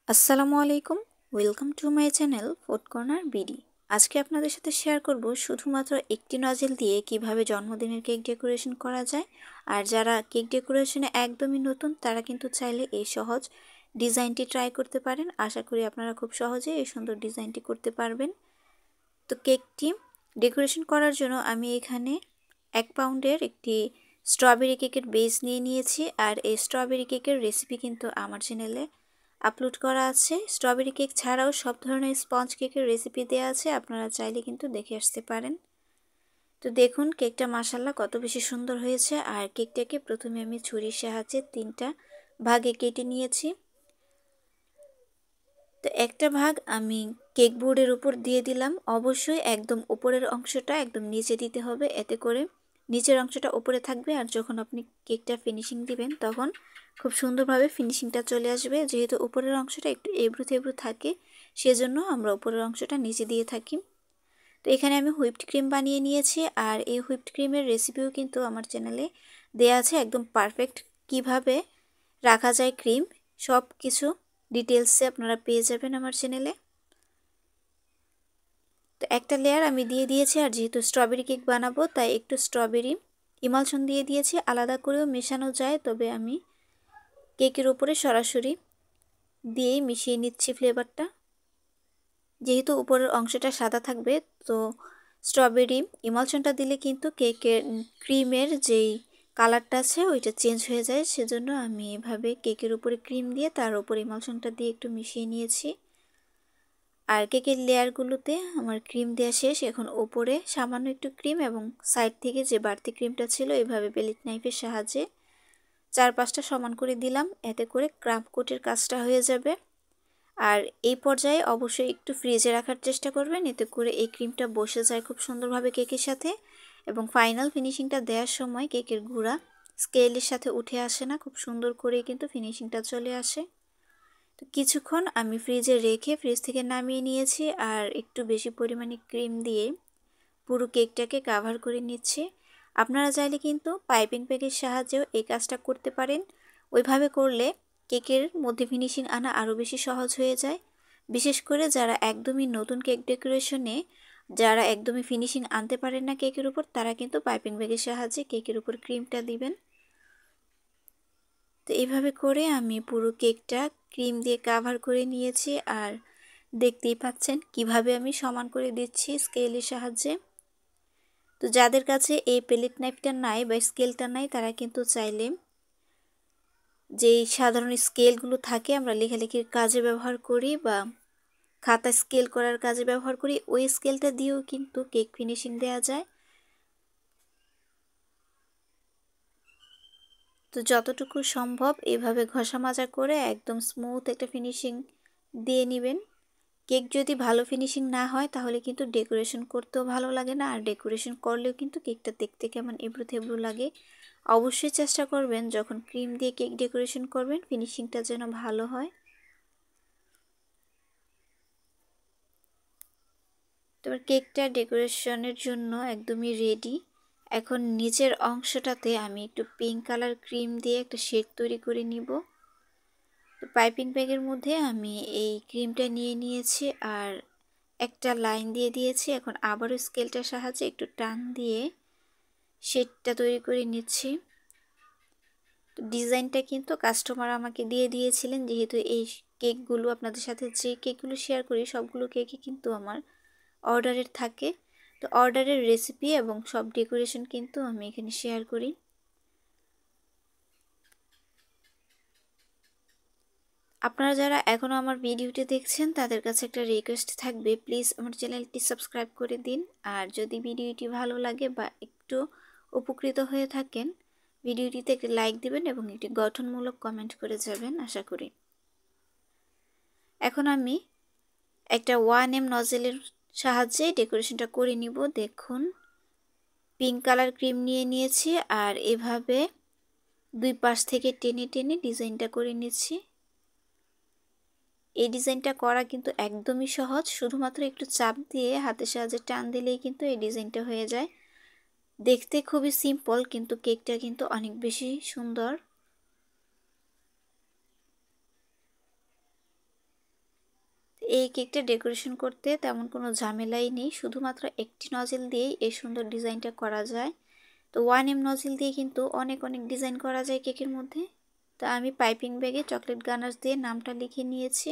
আসসালামু আলাইকুম, welcome to my channel food corner BD. আজকে আপনাদের সাথে শেয়ার করব শুধুমাত্র একটি নজেল দিয়ে কিভাবে জন্মদিনের কেক ডেকোরেশন করা যায়। আর যারা কেক ডেকোরেশনে একদমই নতুন তারা কিন্তু চাইলে এই সহজ ডিজাইনটি ট্রাই করতে পারেন। আশা করি আপনারা খুব সহজে এই সুন্দর ডিজাইনটি করতে পারবেন। তো কেকটি ডেকোরেশন করার জন্য আমি এখানে 1 পাউন্ডের একটি স্ট্রবেরি কেকের বেস নিয়ে নিয়েছি। আর এই স্ট্রবেরি কেকের রেসিপি কিন্তু আমার চ্যানেলে আপলোড করা আছে। স্ট্রবেরি কেক ছাড়াও সব ধরনের স্পঞ্জ কেকের রেসিপি দেওয়া আছে, আপনারা চাইলে কিন্তু দেখে আসতে পারেন। তো দেখুন কেকটা মাশাআল্লাহ কত বেশি সুন্দর হয়েছে। আর কেকটাকে প্রথমে আমি ছুরির সাহায্যে 3টা ভাগে কেটে নিয়েছি। তো একটা ভাগ আমি কেক বোর্ডের উপর দিয়ে দিলাম। অবশ্যই একদম উপরের অংশটা একদম নিচে দিতে হবে, এতে করে নিচের অংশটা উপরে থাকবে। আর যখন আপনি কেকটা ফিনিশিং দিবেন তখন খুব সুন্দরভাবে ফিনিশিংটা চলে আসবে। যেহেতু উপরের অংশটা একটু এবড়ো থেবড়ো থাকে, সেজন্য আমরা উপরের অংশটা নিচে দিয়ে থাকি। তো এখানে আমি হুইপড ক্রিম বানিয়ে নিয়েছি। আর এই হুইপড ক্রিমের রেসিপিও কিন্তু আমার চ্যানেলে দেয়া আছে, একদম পারফেক্ট কিভাবে রাখা যায় ক্রিম, সব কিছু ডিটেলসে আপনারা পেয়ে যাবেন আমার চ্যানেলে। তো একটা লেয়ার আমি দিয়ে দিয়েছি। আর যেহেতু স্ট্রবেরি কেক বানাবো তাই একটু স্ট্রবেরি ইমালশন দিয়ে দিয়েছি। আলাদা করেও মেশানো যায়, তবে আমি কেকের উপরে সরাসরি দিয়েই মিশিয়ে নিচ্ছি ফ্লেভারটা। যেহেতু উপরের অংশটা সাদা থাকবে, তো স্ট্রবেরি ইমালশনটা দিলে কিন্তু কেকের ক্রিমের যেই কালারটা আছে ওইটা চেঞ্জ হয়ে যায়। সেজন্য আমি এভাবে কেকের উপরে ক্রিম দিয়ে তার উপর ইমালশনটা দিয়ে একটু মিশিয়ে নিয়েছি। আর কেকের লেয়ারগুলোতে আমার ক্রিম দেওয়া শেষ। এখন ওপরে সামান্য একটু ক্রিম এবং সাইড থেকে যে বাড়তি ক্রিমটা ছিল এভাবে বেলিট নাইফের সাহায্যে 4-5টা সমান করে দিলাম, এতে করে ক্রাম্প কোটের কাজটা হয়ে যাবে। আর এই পর্যায়ে অবশ্যই একটু ফ্রিজে রাখার চেষ্টা করবেন, এতে করে এই ক্রিমটা বসে যায় খুব সুন্দরভাবে কেকের সাথে। এবং ফাইনাল ফিনিশিংটা দেওয়ার সময় কেকের গুঁড়া স্কেলের সাথে উঠে আসে না, খুব সুন্দর করে কিন্তু ফিনিশিংটা চলে আসে। তো কিছুক্ষণ আমি ফ্রিজে রেখে ফ্রিজ থেকে নামিয়ে নিয়েছি। আর একটু বেশি পরিমাণে ক্রিম দিয়ে পুরো কেকটাকে কাভার করে নিচ্ছি। আপনারা চাইলে কিন্তু পাইপিং ব্যাগের সাহায্যেও এই কাজটা করতে পারেন। ওইভাবে করলে কেকের মধ্যে ফিনিশিং আনা আরও বেশি সহজ হয়ে যায়। বিশেষ করে যারা একদমই নতুন কেক ডেকোরেশনে যারা একদমই ফিনিশিং আনতে পারেন না কেকের উপর, তারা কিন্তু পাইপিং ব্যাগের সাহায্যে কেকের উপর ক্রিমটা দিবেন। তো এইভাবে করে আমি পুরো কেকটা ক্রিম দিয়ে কাভার করে নিয়েছি। আর দেখতেই পাচ্ছেন কিভাবে আমি সমান করে দিচ্ছি স্কেলের সাহায্যে। তো যাদের কাছে এই পেলেট নাইফটা নাই বা স্কেলটা নাই, তারা কিন্তু চাইলে যেই সাধারণ স্কেলগুলো থাকে আমরা লেখালেখির কাজে ব্যবহার করি বা খাতা স্কেল করার কাজে ব্যবহার করি, ওই স্কেলটা দিয়েও কিন্তু কেক ফিনিশিং দেওয়া যায়। তো যতটুকু সম্ভব এভাবে ঘষা মাজা করে একদম স্মুথ একটা ফিনিশিং দিয়ে নেবেন। কেক যদি ভালো ফিনিশিং না হয় তাহলে কিন্তু ডেকোরেশন করতেও ভালো লাগে না, আর ডেকোরেশন করলেও কিন্তু কেকটা দেখতে কেমন এবড়ো থেবড়ো লাগে। অবশ্যই চেষ্টা করবেন যখন ক্রিম দিয়ে কেক ডেকোরেশন করবেন ফিনিশিংটা যেন ভালো হয়। তারপর কেকটা ডেকোরেশনের জন্য একদমই রেডি। এখন নিচের অংশটাতে আমি একটু পিঙ্ক কালার ক্রিম দিয়ে একটা শেড তৈরি করে নিব। তো পাইপিং ব্যাগের মধ্যে আমি এই ক্রিমটা নিয়ে নিয়েছি আর একটা লাইন দিয়ে দিয়েছি। এখন আবারও স্কেলটার সাহায্যে একটু টান দিয়ে শেডটা তৈরি করে নিচ্ছি। তো ডিজাইনটা কিন্তু কাস্টমার আমাকে দিয়ে দিয়েছিলেন, যেহেতু এই কেকগুলো আপনাদের সাথে যে কেকগুলো শেয়ার করি সবগুলো কেকই কিন্তু আমার অর্ডারের থাকে। তো অর্ডারের রেসিপি এবং সব ডেকোরেশন কিন্তু আমি এখানে শেয়ার করি। আপনারা যারা এখনও আমার ভিডিওটি দেখছেন তাদের কাছে একটা রিকোয়েস্ট থাকবে, প্লিজ আমার চ্যানেলটি সাবস্ক্রাইব করে দিন। আর যদি ভিডিওটি ভালো লাগে বা একটু উপকৃত হয়ে থাকেন, ভিডিওটিতে একটি লাইক দিবেন এবং একটি গঠনমূলক কমেন্ট করে যাবেন আশা করি। এখন আমি একটা 1M নজেলের সাহায্যে ডেকোরেশনটা করে নিব। দেখুন পিঙ্ক কালার ক্রিম নিয়ে নিয়েছি আর এভাবে দুই পাশ থেকে টেনে টেনে ডিজাইনটা করে নিচ্ছি। এই ডিজাইনটা করা কিন্তু একদমই সহজ, শুধুমাত্র একটু চাপ দিয়ে হাতের সাহায্যে টান দিলেই কিন্তু এই ডিজাইনটা হয়ে যায়। দেখতে খুবই সিম্পল কিন্তু কেকটা কিন্তু অনেক বেশি সুন্দর। এই কেকটা ডেকোরেশন করতে তেমন কোনো ঝামেলাই নেই, শুধুমাত্র একটি নজল দিয়েই এই সুন্দর ডিজাইনটা করা যায়। তো 1M নজল দিয়ে কিন্তু অনেক অনেক ডিজাইন করা যায় কেকের মধ্যে। তো আমি পাইপিং ব্যাগে চকলেট গানাশ দিয়ে নামটা লিখে নিয়েছি।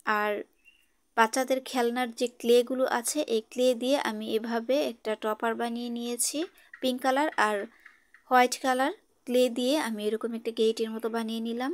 আর বাচ্চাদের খেলনার যে ক্লেগুলো আছে এই ক্লে দিয়ে আমি এভাবে একটা টপার বানিয়ে নিয়েছি। পিঙ্ক কালার আর হোয়াইট কালার ক্লে দিয়ে আমি এরকম একটা গেটের মতো বানিয়ে নিলাম।